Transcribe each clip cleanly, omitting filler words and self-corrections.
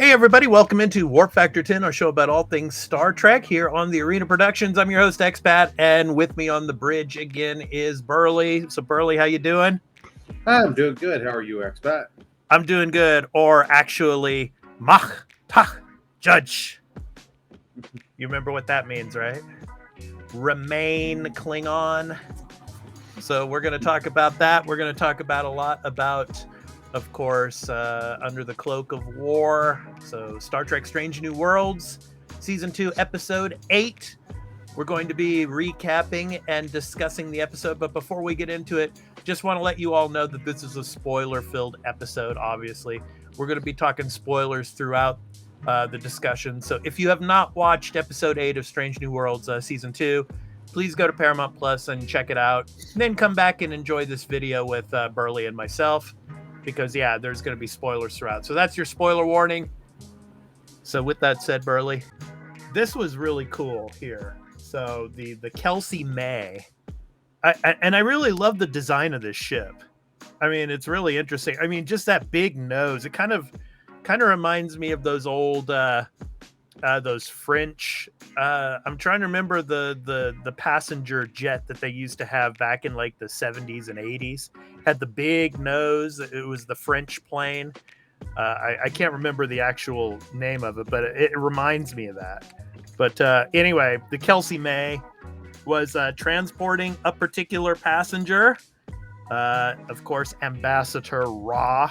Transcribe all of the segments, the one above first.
Hey everybody, welcome into Warp Factor 10, our show about all things Star Trek here on the Arena Productions. I'm your host Expat, and with me on the bridge again is Burley. So Burley, how you doing? I'm doing good. How are you, Expat? I'm doing good, or actually, Mach Tach Judge. You remember what that means, right? Remain Klingon. So we're going to talk about that. We're going to talk about a lot about, of course, Under the Cloak of War. So Star Trek Strange New Worlds, Season 2, Episode 8. We're going to be recapping and discussing the episode. But before we get into it, just want to let you all know that this is a spoiler-filled episode, obviously. We're going to be talking spoilers throughout the discussion. So if you have not watched Episode 8 of Strange New Worlds Season 2, please go to Paramount Plus and check it out. And then come back and enjoy this video with Burley and myself. Because, yeah, there's going to be spoilers throughout. So that's your spoiler warning. So with that said, Burley, this was really cool here. So the Kelsey May. I really love the design of this ship. I mean, it's really interesting. I mean, just that big nose. It kind of reminds me of those old those French. I'm trying to remember the passenger jet that they used to have back in like the 70s and 80s. Had the big nose. It was the French plane. I can't remember the actual name of it, but it reminds me of that. But anyway, the Kelsey May was transporting a particular passenger. Of course, Ambassador Ra.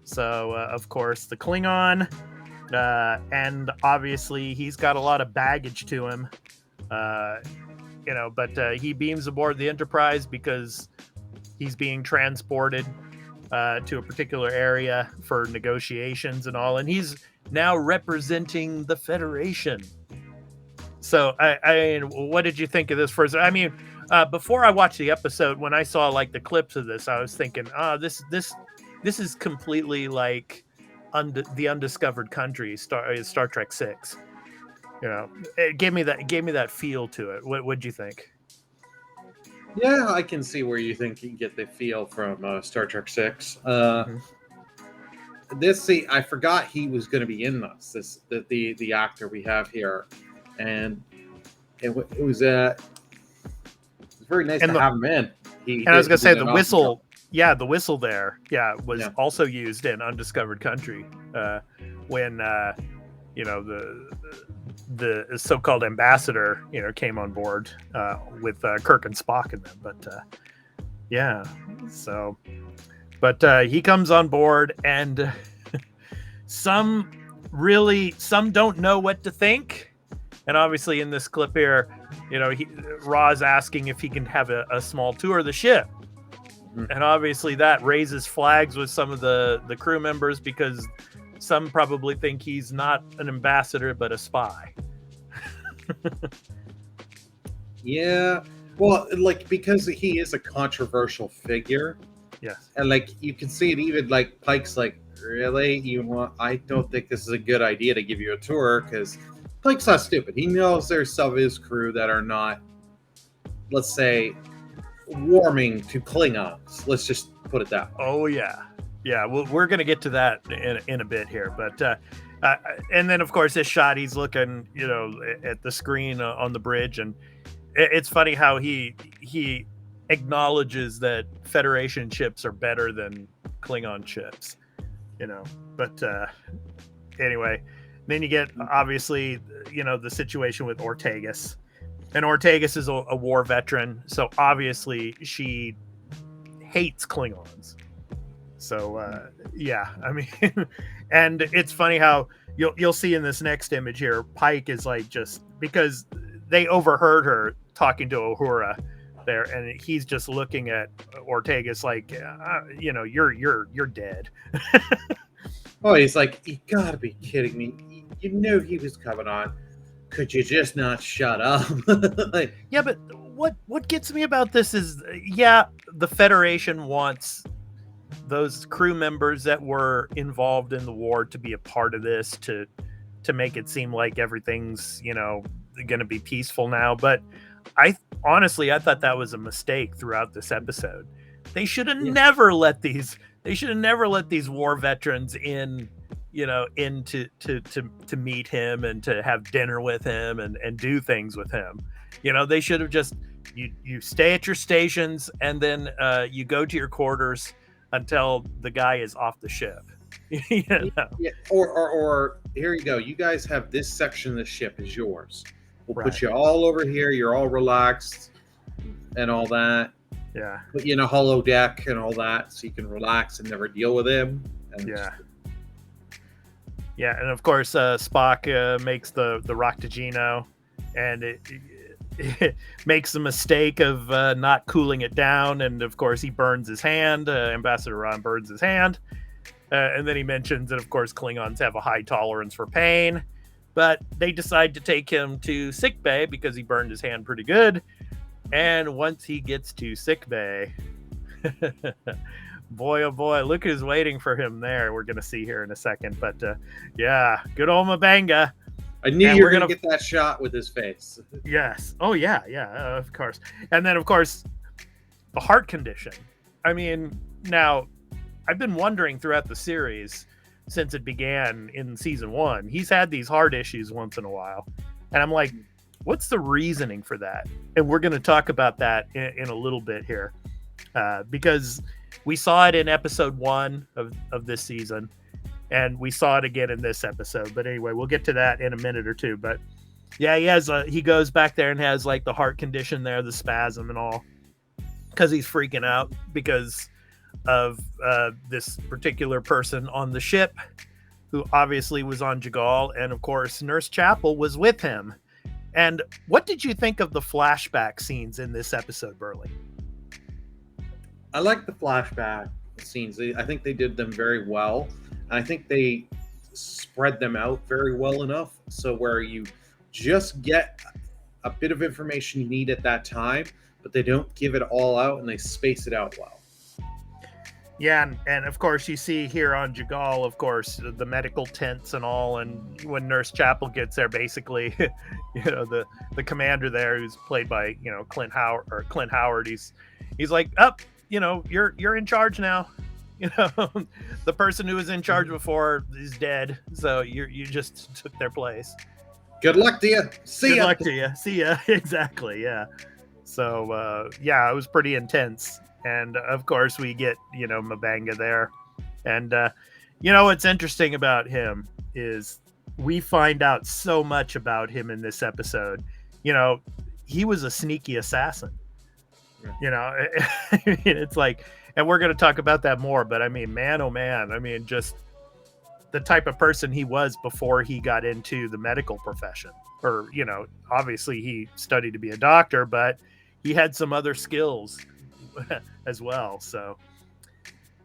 So, of course, the Klingon. And obviously, he's got a lot of baggage to him. But he beams aboard the Enterprise because he's being transported to a particular area for negotiations and all. And he's now representing the Federation. So, I what did you think of this first? I mean, before I watched the episode, when I saw like the clips of this, I was thinking, this is completely like the Undiscovered Country, Star Trek 6. You know, it gave me that feel to it. What'd you think? Yeah, I can see where you think you get the feel from Star Trek 6. I forgot he was going to be in this. The actor we have here, and it was very nice to have him in. And I was going to say the whistle. Yeah, the whistle there, was also used in Undiscovered Country when the so-called ambassador came on board with Kirk and Spock in them. But he comes on board, and some don't know what to think. And obviously, in this clip here, Ra's asking if he can have a small tour of the ship. And obviously that raises flags with some of the crew members because some probably think he's not an ambassador but a spy. Yeah. Well, like, because he is a controversial figure. Yes. And like you can see it, even like Pike's like, really? I don't think this is a good idea to give you a tour, because Pike's not stupid. He knows there's some of his crew that are not, let's say, warming to Klingons. Let's just put it that way. Oh yeah. Well, we're gonna get to that in a bit here, but and then of course this shot, he's looking at the screen on the bridge, and it's funny how he acknowledges that Federation ships are better than Klingon ships, but anyway, then you get obviously the situation with Ortegas. And Ortegas is a war veteran, so obviously she hates Klingons. So I mean, and it's funny how you'll see in this next image here, Pike is like, just because they overheard her talking to Uhura there, and he's just looking at Ortegas like, you're dead. Oh, he's like, you gotta be kidding me! You knew he was coming on. Could you just not shut up? Like, yeah, but what gets me about this is, the Federation wants those crew members that were involved in the war to be a part of this, to make it seem like everything's going to be peaceful now. But I thought that was a mistake throughout this episode. They should have never let these war veterans in in to meet him and to have dinner with him and do things with him. They should have just you stay at your stations and then you go to your quarters until the guy is off the ship. Yeah, or here you go. You guys have this section of the ship is yours. We'll put you all over here. You're all relaxed and all that. Yeah. Put you in a hollow deck and all that, so you can relax and never deal with him. And yeah, and of course Spock makes the Roctagino, and it makes the mistake of not cooling it down, and of course he burns his hand. Ambassador Ron burns his hand. And then he mentions that, of course, Klingons have a high tolerance for pain, but they decide to take him to sickbay because he burned his hand pretty good. And once he gets to sickbay, boy, oh boy, look who's waiting for him there. We're going to see here in a second. But yeah, good old M'Benga. I knew you were going to get that shot with his face. Yes. Oh, yeah, of course. And then, of course, the heart condition. I mean, now, I've been wondering throughout the series since it began in season 1. He's had these heart issues once in a while. And I'm like, what's the reasoning for that? And we're going to talk about that in a little bit here. Because we saw it in episode 1 of this season. And we saw it again in this episode. But anyway, we'll get to that in a minute or two. But yeah, he goes back there and has like the heart condition there, the spasm and all. Because he's freaking out because of this particular person on the ship who obviously was on Jagal, and of course Nurse Chapel was with him. And what did you think of the flashback scenes in this episode, Burley? I like the flashback scenes. I think they did them very well, and I think they spread them out very well enough so where you just get a bit of information you need at that time, but they don't give it all out and they space it out well. Yeah, and of course you see here on Jagal, of course, the medical tents and all, and when Nurse Chapel gets there, basically, the commander there, who's played by Clint Howard, he's like, you're in charge now. The person who was in charge before is dead, so you just took their place. Good luck to you. Good luck to you. See ya. Exactly. Yeah. So it was pretty intense. And of course, we get, M'Benga there. And, what's interesting about him is we find out so much about him in this episode. He was a sneaky assassin. It's like, and we're going to talk about that more. But I mean, man, oh man, just the type of person he was before he got into the medical profession. Or, obviously he studied to be a doctor, but he had some other skills as well. So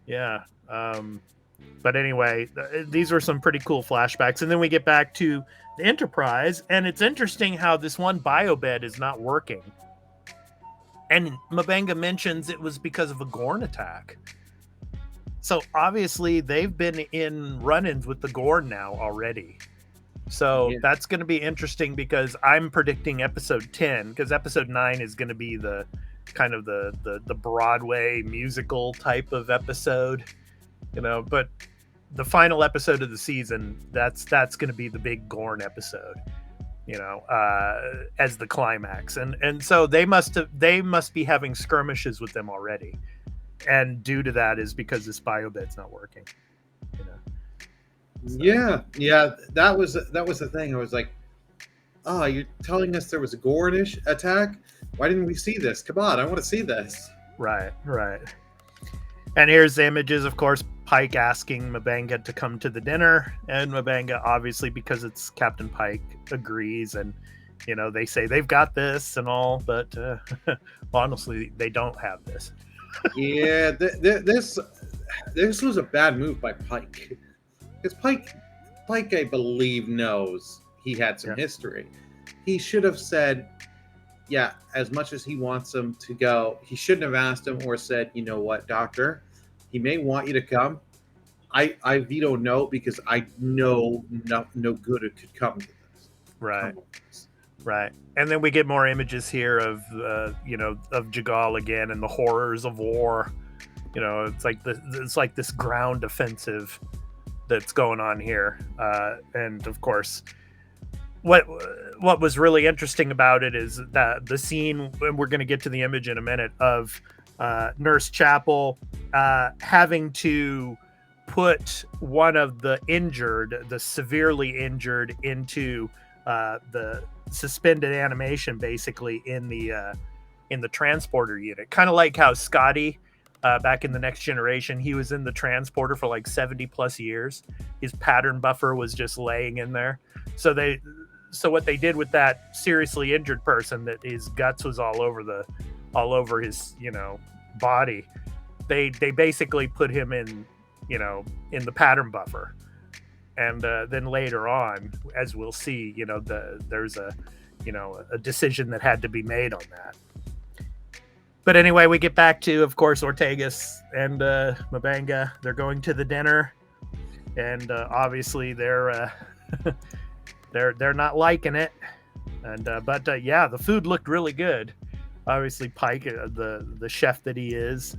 yeah, but anyway, these were some pretty cool flashbacks, and then we get back to the Enterprise, and it's interesting how this one biobed is not working, and M'Benga mentions it was because of a Gorn attack. So obviously they've been in run-ins with the Gorn now already. So that's going to be interesting because I'm predicting episode 10, because episode 9 is going to be the kind of the Broadway musical type of episode, but the final episode of the season, that's going to be the big Gorn episode, as the climax. And so they must be having skirmishes with them already. And due to that is because this biobed's not working, So. Yeah, that was the thing. I was like, oh, you're telling us there was a Gornish attack? Why didn't we see this? Come on, I want to see this. Right. And here's the images, of course, Pike asking M'Benga to come to the dinner, and M'Benga, obviously, because it's Captain Pike, agrees, and they say they've got this and all, but honestly, they don't have this. Yeah, this was a bad move by Pike, because Pike, I believe, knows he had some history. He should have said, yeah, as much as he wants him to go, he shouldn't have asked him or said, you know what, doctor, he may want you to come. I veto no, because I know no good it could come to this. Right. And then we get more images here of of Jagal again and the horrors of war. It's like this ground offensive that's going on here. And of course, what was really interesting about it is that the scene, and we're going to get to the image in a minute, of Nurse Chapel having to put one of the severely injured, into the suspended animation, basically in the transporter unit, kind of like how Scotty back in the Next Generation, he was in the transporter for like 70 plus years. His pattern buffer was just laying in there. So what they did with that seriously injured person, that his guts was all over his, body, they basically put him in the pattern buffer. And then later on, as we'll see, there's a decision that had to be made on that. But anyway, we get back to, of course, Ortegas and M'Benga. They're going to the dinner, and obviously they're not liking it. And but the food looked really good. Obviously, Pike, the chef that he is,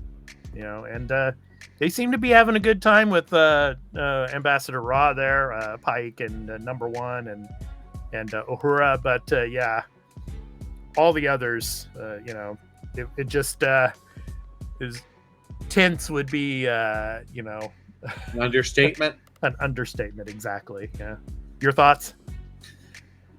and they seem to be having a good time with Ambassador Ra there, Pike and Number One and Uhura. But all the others, it just is tense would be An understatement. An understatement, exactly. Yeah. Your thoughts?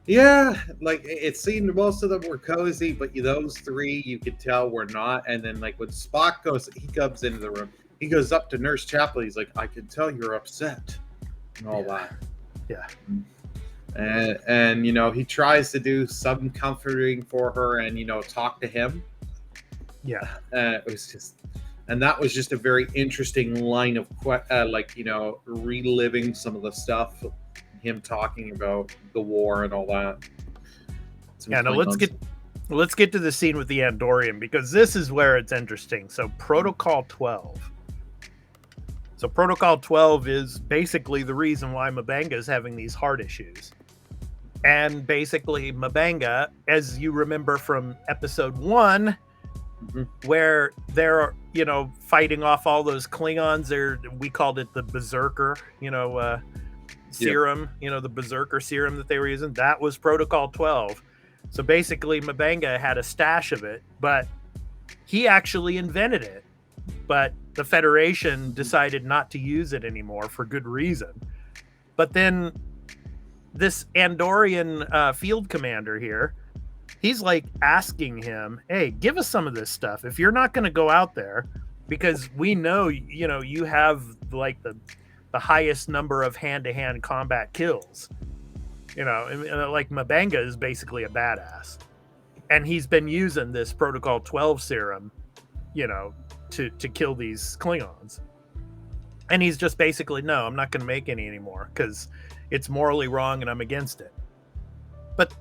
Yeah, like it seemed most of them were cozy, but those three you could tell were not. And then like when Spock he comes into the room, he goes up to Nurse Chapel. He's like, "I can tell you're upset," and all that. Yeah. And he tries to do some comforting for her and talk to him. Yeah. It was just, and that was just a very interesting line of reliving some of the stuff, him talking about the war and all that. Let's get to the scene with the Andorian, because this is where it's interesting. So Protocol 12. So Protocol 12 is basically the reason why M'Benga is having these heart issues. And basically M'Benga, as you remember from episode 1, where they're fighting off all those Klingons, we called it the Berserker serum, the Berserker serum that they were using, that was Protocol 12. So basically M'Benga had a stash of it, but he actually invented it, but the Federation decided not to use it anymore for good reason. But then this Andorian field commander here, he's like asking him, "Hey, give us some of this stuff. If you're not going to go out there, because we know, you have like the highest number of hand-to-hand combat kills. Like M'Benga is basically a badass, and he's been using this Protocol 12 serum, to kill these Klingons. And he's just basically, no, I'm not going to make any anymore because it's morally wrong and I'm against it." But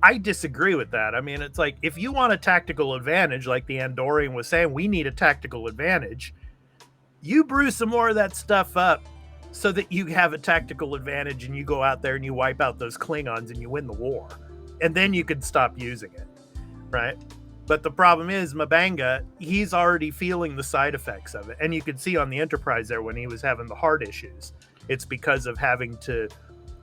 I disagree with that. I mean, it's like, if you want a tactical advantage, like the Andorian was saying, we need a tactical advantage. You brew some more of that stuff up so that you have a tactical advantage, and you go out there and you wipe out those Klingons and you win the war. And then you can stop using it, right? But the problem is M'Benga, he's already feeling the side effects of it. And you could see on the Enterprise there when he was having the heart issues, it's because of having to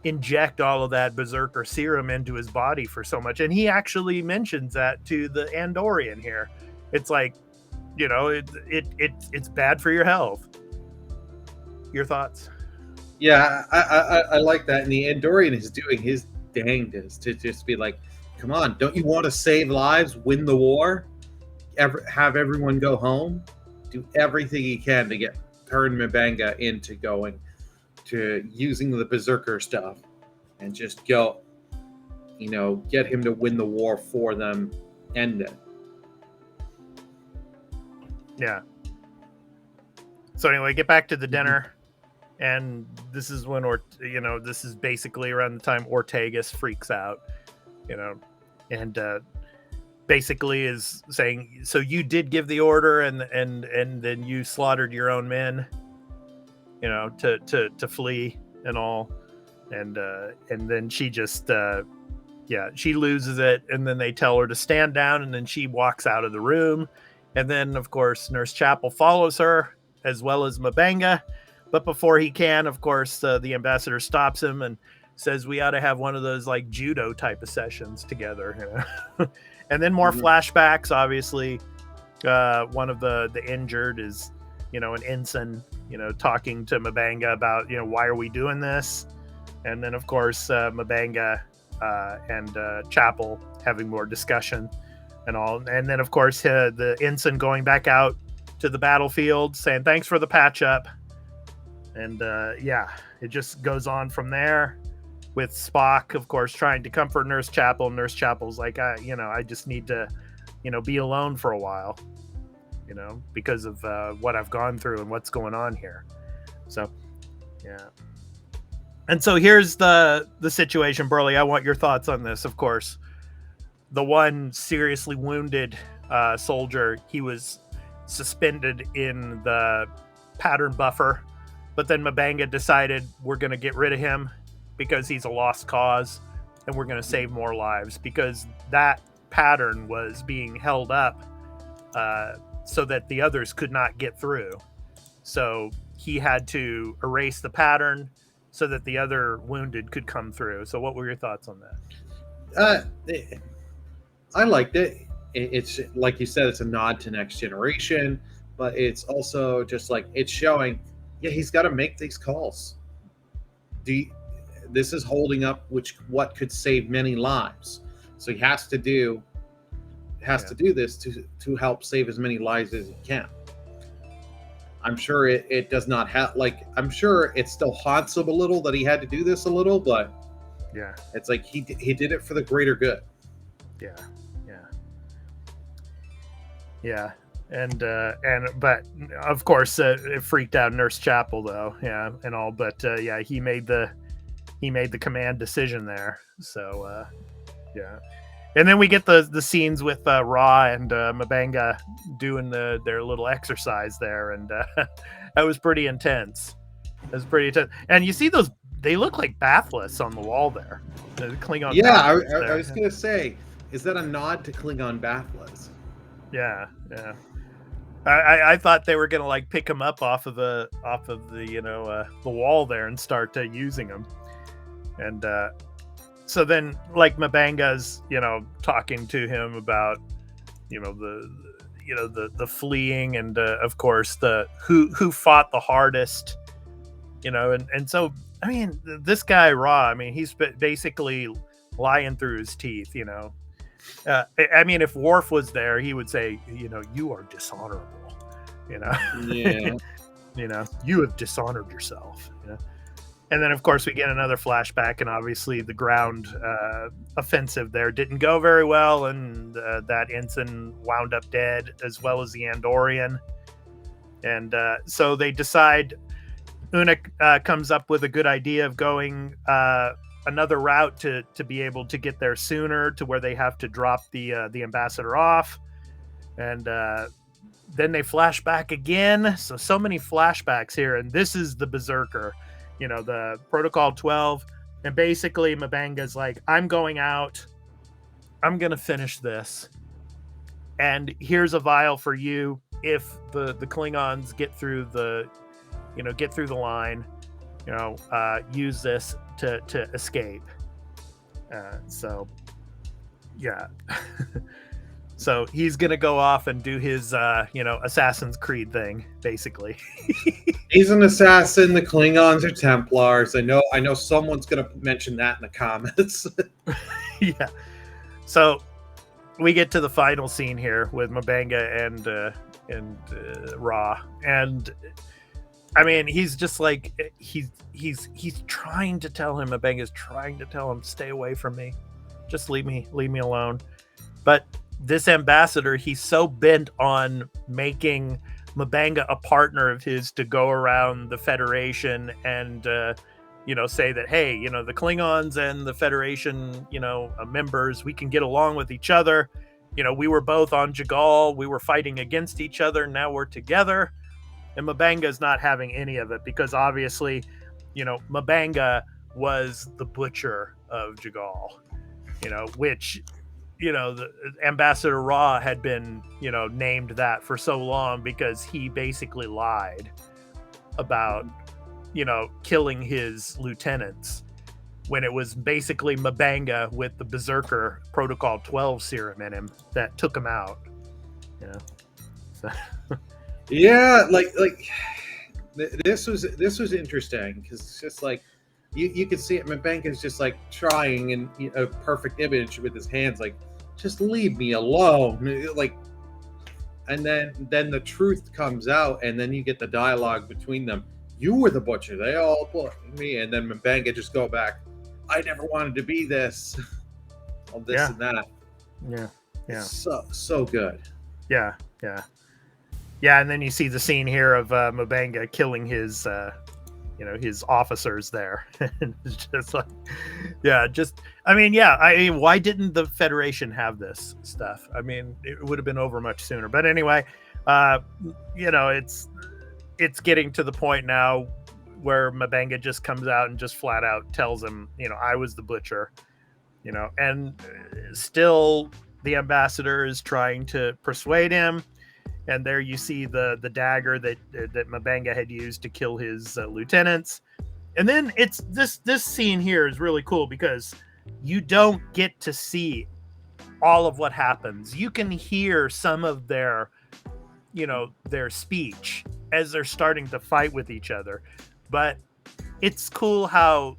inject all of that Berserker serum into his body for so much. And he actually mentions that to the Andorian here. It's like, it's bad for your health. Your thoughts? Yeah, I like that. And the Andorian is doing his dangest to just be like, come on, don't you want to save lives, win the war, have everyone go home? Do everything he can to turn M'Benga into going to using the Berserker stuff and just go, get him to win the war for them, end it. Yeah. So anyway, get back to the dinner. And this is when, this is basically around the time Ortegas freaks out, and basically is saying, so you did give the order and then you slaughtered your own men, to flee and all. And then she just, she loses it. And then they tell her to stand down, and then she walks out of the room. And then, of course, Nurse Chapel follows her, as well as M'Benga. But before he can, of course, the ambassador stops him and says we ought to have one of those like judo type of sessions together. You know? And then more flashbacks. Obviously, one of the injured is, you know, an ensign, you know, talking to Mabanga about, you know, why are we doing this? And then, of course, Mabanga and Chapel having more discussion and all. And then, of course, the ensign going back out to the battlefield saying thanks for the patch up. And yeah, it just goes on from there with Spock, of course, trying to comfort Nurse Chapel. Nurse Chapel's like, you know, I just need to, you know, be alone for a while, you know, because of what I've gone through and what's going on here. So, yeah. And so here's the situation, Burley. I want your thoughts on this, of course. The one seriously wounded soldier, he was suspended in the pattern buffer, but then Mabanga decided we're going to get rid of him because he's a lost cause and we're going to save more lives, because that pattern was being held up so that the others could not get through. So he had to erase the pattern so that the other wounded could come through. So what were your thoughts on that? I liked it. It's like you said, it's a nod to Next Generation, but it's also just like it's showing, yeah, he's got to make these calls. This is holding up what could save many lives. So he has to do this to help save as many lives as he can. I'm sure it does not have, like, I'm sure it still haunts him a little that he had to do this a little, but yeah, it's like he did it for the greater good. Yeah. And but of course it freaked out Nurse Chapel though, yeah, and all, but yeah, he made the command decision there. So yeah. And then we get the scenes with Ra and Mabanga doing their little exercise there, and that was pretty intense. It was pretty intense. And you see those, they look like bathless on the wall there. The Klingon. Yeah, I was gonna say, is that a nod to Klingon bathless? Yeah. I thought they were gonna like pick him up off of the you know the wall there and start using him, and so then like Mabanga's, you know, talking to him about, you know, the fleeing, and of course the who fought the hardest, you know, and so I mean this guy Ra, I mean he's basically lying through his teeth, you know. I mean, if Worf was there, he would say, you know, you are dishonorable, you know. Yeah. You know, you have dishonored yourself, you know. And then, of course, we get another flashback, and obviously the ground offensive there didn't go very well, and that ensign wound up dead, as well as the Andorian. And so they decide, Una comes up with a good idea of going another route to be able to get there sooner, to where they have to drop the ambassador off. And then they flash back again. So many flashbacks here, and this is the Berserker, you know, the Protocol 12. And basically Mabanga's like, I'm going out, I'm gonna finish this, and here's a vial for you if the Klingons get through the line, you know, use this to escape. So yeah. So he's gonna go off and do his you know, Assassin's Creed thing, basically. He's an assassin. The Klingons are Templars. I know someone's gonna mention that in the comments. Yeah. So we get to the final scene here with Mabanga and Ra, and I mean, he's just like, he's trying to tell him, Mabanga's trying to tell him, stay away from me, just leave me alone. But this ambassador, he's so bent on making Mabanga a partner of his to go around the Federation and you know, say that, hey, you know, the Klingons and the Federation, you know, members, we can get along with each other. You know, we were both on Jagal, we were fighting against each other, now we're together. And Mabanga's not having any of it, because obviously, you know, Mabanga was the butcher of Jagal, you know, which, you know, the Ambassador Ra had been, you know, named that for so long because he basically lied about killing his lieutenants, when it was basically Mabanga with the Berserker Protocol 12 serum in him that took him out. So. Yeah, this was interesting because it's just like you can see it. Mabanga's just like trying in a perfect image with his hands, like, just leave me alone, like. And then the truth comes out, and then you get the dialogue between them. You were the butcher. They all put me, and then Mabanga just go back. I never wanted to be this. All this and that. Yeah. So good. Yeah. And then you see the scene here of Mabanga killing his, his officers there. It's just like, why didn't the Federation have this stuff? I mean, it would have been over much sooner. But anyway, it's getting to the point now where Mabanga just comes out and just flat out tells him, I was the butcher, and still the ambassador is trying to persuade him. And there you see the dagger that Mabanga had used to kill his lieutenants. And then it's this scene here is really cool because you don't get to see all of what happens. You can hear some of their speech as they're starting to fight with each other. But it's cool how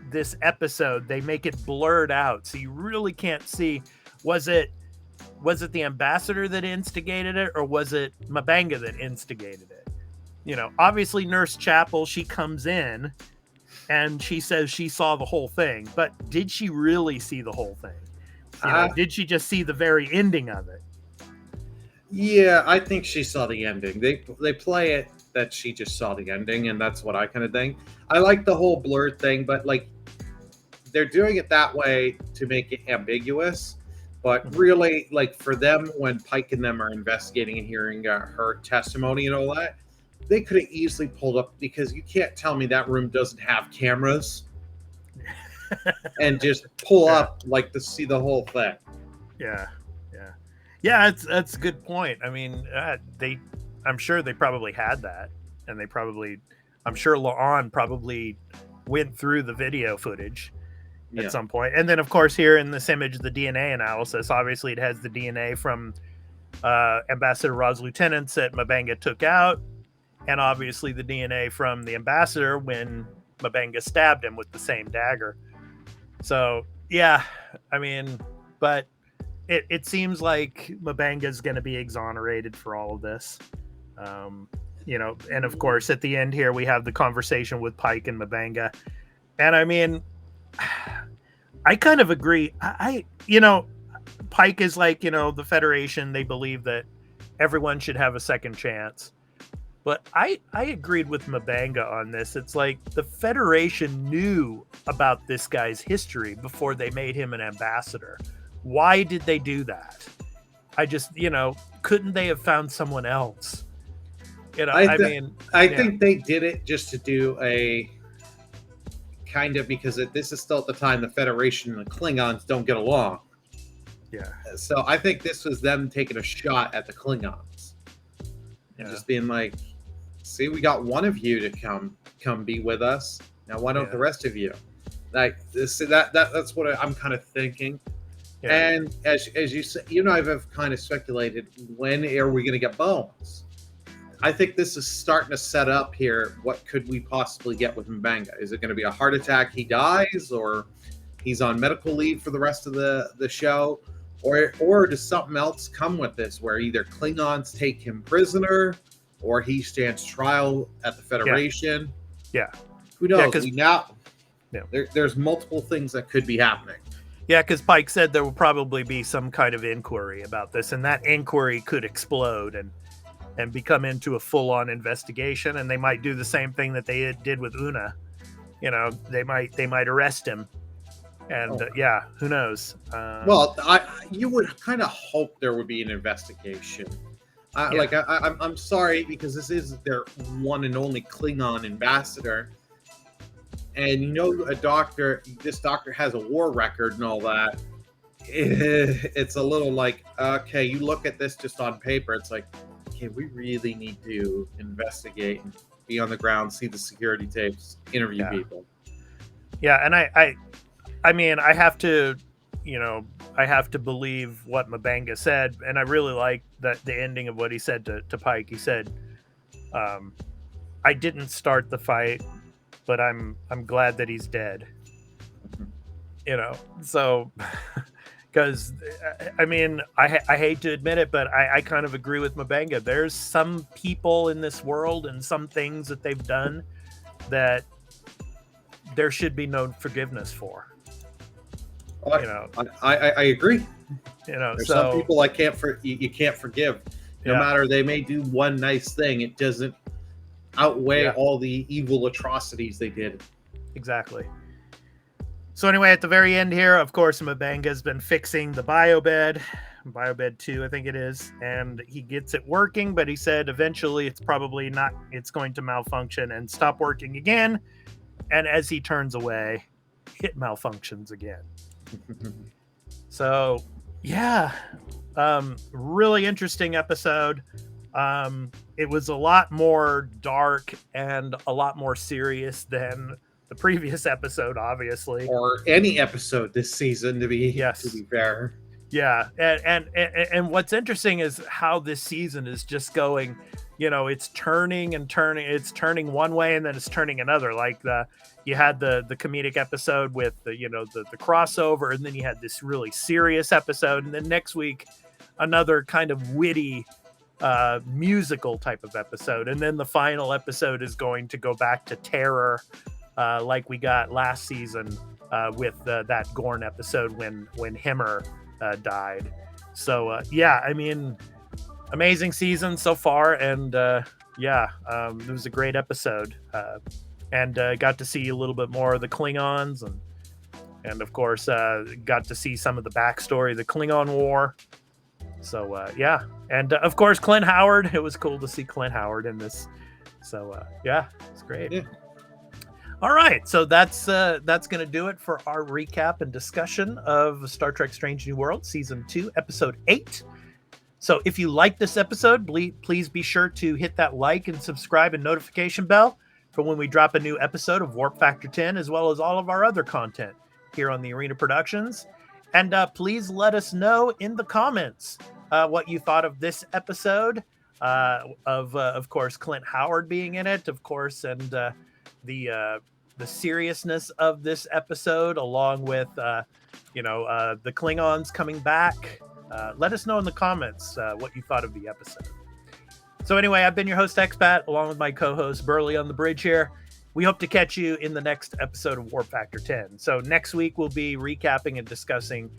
this episode, they make it blurred out. So you really can't see, was it the ambassador that instigated it, or was it Mabanga that instigated it? Obviously Nurse Chapel, she comes in and she says she saw the whole thing, but did she really see the whole thing? Did she just see the very ending of it? Yeah, I think she saw the ending. They play it that she just saw the ending, and that's what I kind of think. I like the whole blurred thing, but like they're doing it that way to make it ambiguous. But really, like for them, when Pike and them are investigating and hearing her testimony and all that, they could have easily pulled up, because you can't tell me that room doesn't have cameras and just pull up like to see the whole thing. Yeah. That's a good point. I mean, I'm sure they probably had that, and I'm sure La'an probably went through the video footage at some point. And then, of course, here in this image, the DNA analysis, obviously it has the DNA from Ambassador Ra's lieutenants that Mabanga took out, and obviously the DNA from the ambassador when Mabanga stabbed him with the same dagger. So, yeah, I mean, but it seems like Mabanga's going to be exonerated for all of this. And of course, at the end here, we have the conversation with Pike and Mabanga. And I mean, I kind of agree. Pike is like, the Federation, they believe that everyone should have a second chance. But I agreed with Mabanga on this. It's like the Federation knew about this guy's history before they made him an ambassador. Why did they do that? I just, couldn't they have found someone else? I think they did it just to do a kind of, because this is still at the time the Federation and the Klingons don't get along. Yeah. So I think this was them taking a shot at the Klingons. And just being like, see, we got one of you to come be with us. Now why don't the rest of you? Like that's what I'm kind of thinking. Yeah. And as you say, I've kind of speculated, when are we going to get Bones? I think this is starting to set up here. What could we possibly get with Mabanga? Is it going to be a heart attack, he dies, or he's on medical leave for the rest of the show? Or does something else come with this, where either Klingons take him prisoner, or he stands trial at the Federation? Yeah. Who knows? There's multiple things that could be happening. Yeah, because Pike said there will probably be some kind of inquiry about this, and that inquiry could explode and become into a full-on investigation, and they might do the same thing that they did with Una. They might arrest him, and who knows? Well, you would kind of hope there would be an investigation. I'm sorry, because this is their one and only Klingon ambassador. And this doctor has a war record and all that. It's a little like, okay, you look at this just on paper, it's like, okay, we really need to investigate and be on the ground, see the security tapes, interview Yeah. people. Yeah, and I mean, I have to, I have to believe what Mabanga said, and I really like the ending of what he said to Pike. He said, "I didn't start the fight, but I'm glad that he's dead." So because I mean, I hate to admit it, but I kind of agree with Mabanga. There's some people in this world and some things that they've done that there should be no forgiveness for. I agree. There's some people you can't forgive. No matter, they may do one nice thing, it doesn't outweigh all the evil atrocities they did. Exactly. So anyway, at the very end here, of course, Mabanga's been fixing the biobed 2, I think it is, and he gets it working, but he said eventually it's going to malfunction and stop working again. And as he turns away, it malfunctions again. So yeah, really interesting episode. It was a lot more dark and a lot more serious than the previous episode, obviously, or any episode this season, to be fair. Yeah, and what's interesting is how this season is just going. It's turning and turning. It's turning one way and then it's turning another. Like you had the comedic episode with the crossover, and then you had this really serious episode, and then next week another kind of witty musical type of episode, and then the final episode is going to go back to terror, like we got last season with that Gorn episode when Himmer died. So I mean, amazing season so far, and it was a great episode, and got to see a little bit more of the Klingons, and of course got to see some of the backstory of the Klingon War. So and of course Clint Howard. It was cool to see Clint Howard in this. So it's great. Yeah. All right, so that's going to do it for our recap and discussion of Star Trek Strange New World Season 2, Episode 8. So if you like this episode, please be sure to hit that like and subscribe and notification bell for when we drop a new episode of Warp Factor 10, as well as all of our other content here on the Arena Productions. And please let us know in the comments what you thought of this episode, of course, Clint Howard being in it, of course, and the seriousness of this episode, along with the Klingons coming back. Let us know in the comments what you thought of the episode. So anyway, I've been your host Expat, along with my co-host Burley on the bridge here. We hope to catch you in the next episode of Warp Factor 10. So next week we'll be recapping and discussing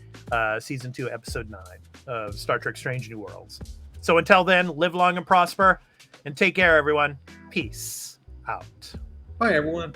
Season 2, Episode 9 of Star Trek Strange New Worlds. So until then, live long and prosper, and take care, everyone. Peace out. Bye, everyone.